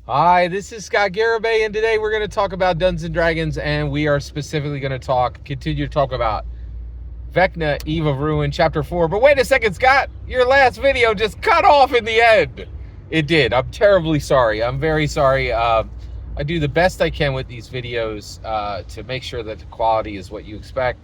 Hi, this is Scott Garibay, and today we're going to talk about Dungeons and Dragons, and we are specifically going to continue to talk about Vecna, Eve of Ruin, Chapter 4. But wait a second, Scott, your last video just cut off in the end. It did. I'm terribly sorry. I'm very sorry. I do the best I can with these videos to make sure that the quality is what you expect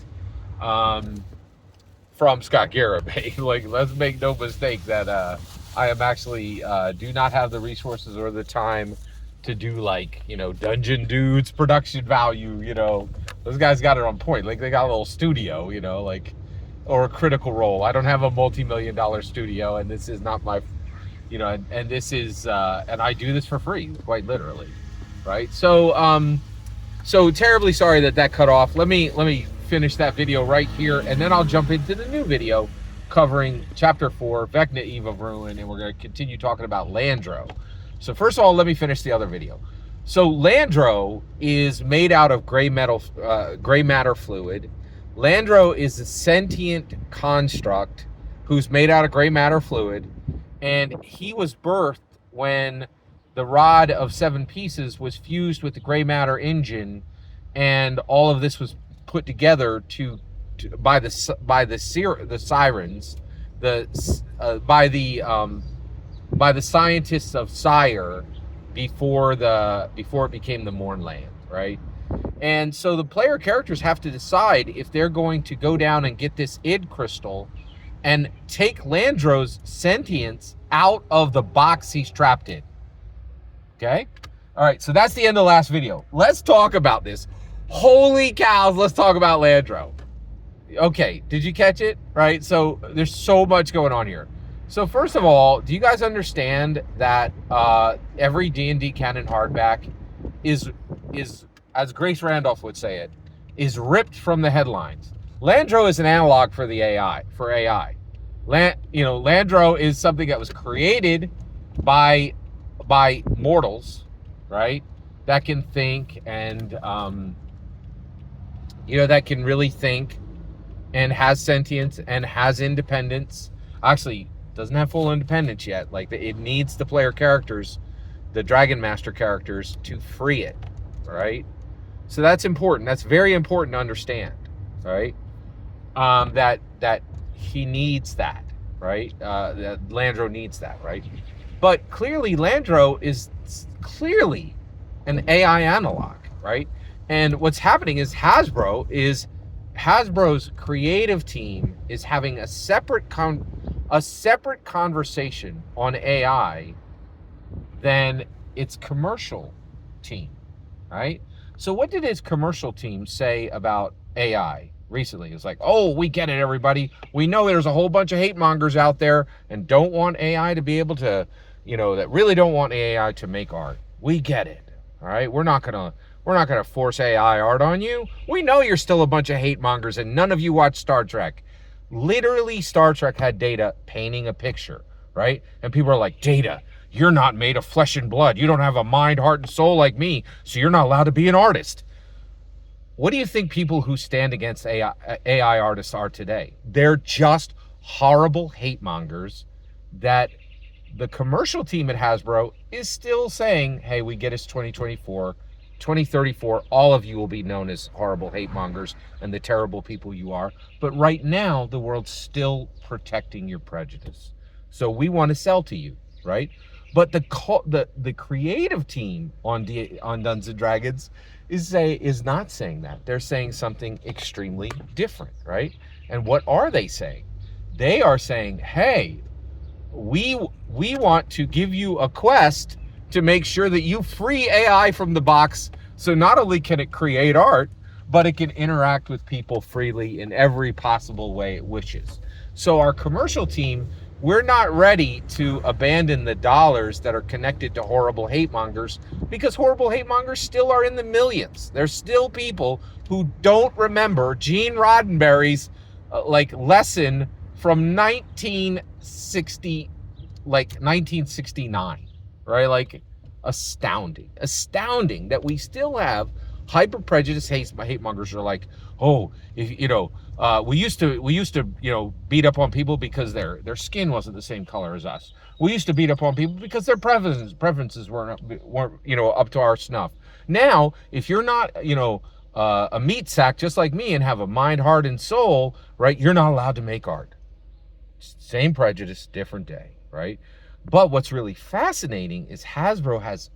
from Scott Garibay. Like, let's make no mistake that I am actually do not have the resources or the time to do, like, Dungeon Dudes production value. Those guys got it on point. Like, they got a little studio, like, or a Critical Role. I don't have a multi-million-dollar studio, and this is not my, and this is and I do this for free, quite literally, right? So terribly sorry that cut off. Let me finish that video right here, and then I'll jump into the new video covering Chapter 4, Vecna, Eve of Ruin, and we're going to continue talking about Landro. So first of all, let me finish the other video. So Landro is made out of gray matter fluid. Landro is a sentient construct who's made out of gray matter fluid, and he was birthed when the rod of 7 pieces was fused with the gray matter engine, and all of this was put together by the sirens, by the scientists of Sire before it became the Mournland, right? And so the player characters have to decide if they're going to go down and get this id crystal and take Landro's sentience out of the box he's trapped in. Okay? All right, so that's the end of the last video. Let's talk about this. Holy cows, let's talk about Landro. Okay, did you catch it? Right, so there's so much going on here. So first of all, do you guys understand that every D&D canon hardback is, as Grace Randolph would say it, is ripped from the headlines? Landro is an analog for the AI. Landro is something that was created by mortals, right? That can think and that can really think and has sentience and has independence. Actually, doesn't have full independence yet. Like, it needs the player characters, the Dragon Master characters, to free it, right? So that's important. That's very important to understand, right? That he needs that, right? That Landro needs that, right? But clearly, Landro is clearly an AI analog, right? And what's happening is Hasbro's creative team is having a separate conversation on AI than its commercial team, right? So what did its commercial team say about AI recently? It's like, oh, we get it, everybody. We know there's a whole bunch of hate mongers out there and don't want AI to be able to, that really don't want AI to make art. We get it, all right? We're not gonna force AI art on you. We know you're still a bunch of hate mongers and none of you watch Star Trek. Literally, Star Trek had Data painting a picture, right? And people are like, Data, you're not made of flesh and blood. You don't have a mind, heart, and soul like me, so you're not allowed to be an artist. What do you think people who stand against AI artists are today? They're just horrible hate mongers that the commercial team at Hasbro is still saying, hey, we get us 2024, 2034, all of you will be known as horrible hate mongers and the terrible people you are. But right now, the world's still protecting your prejudice. So we want to sell to you, right? But the creative team on Dungeons and Dragons is not saying that. They're saying something extremely different, right? And what are they saying? They are saying, hey, we want to give you a quest to make sure that you free AI from the box, so not only can it create art, but it can interact with people freely in every possible way it wishes. So our commercial team, we're not ready to abandon the dollars that are connected to horrible hate mongers, because horrible hate mongers still are in the millions. There's still people who don't remember Gene Roddenberry's lesson from 1969, right? Like, astounding that we still have Hyper prejudice hate mongers are like, oh, if we used to beat up on people because their skin wasn't the same color as us. We used to beat up on people because their preferences weren't up to our snuff. Now, if you're not a meat sack just like me and have a mind, heart, and soul, right, you're not allowed to make art. Same prejudice, different day, right? But what's really fascinating is Hasbro has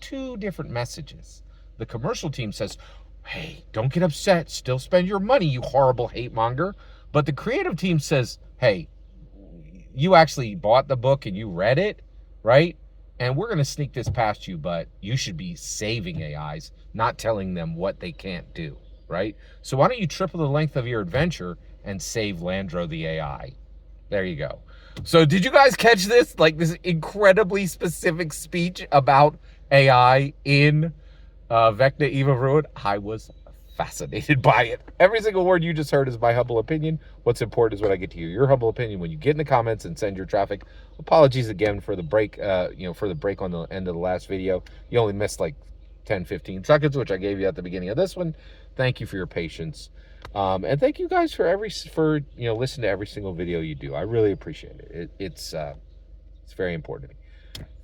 two different messages. The commercial team says, hey, don't get upset, still spend your money, you horrible hate monger. But the creative team says, hey, you actually bought the book and you read it, right? And we're going to sneak this past you, but you should be saving AIs, not telling them what they can't do, right? So why don't you triple the length of your adventure and save Landro the AI? There you go. So did you guys catch this? Like this incredibly specific speech about AI in Vecna Eve of Ruin? I was fascinated by it. Every single word you just heard is my humble opinion. What's important is what I get to hear your humble opinion when you get in the comments and send your traffic. Apologies again for the break, for the break on the end of the last video. You only missed like 10, 15 seconds, which I gave you at the beginning of this one. Thank you for your patience. And thank you guys for listening to every single video you do. I really appreciate it. It's very important to me.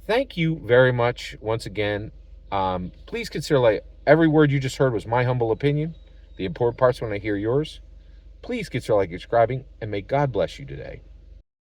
Thank you very much once again. Please consider, like, every word you just heard was my humble opinion. The important parts when I hear yours. Please consider like subscribing, and may God bless you today.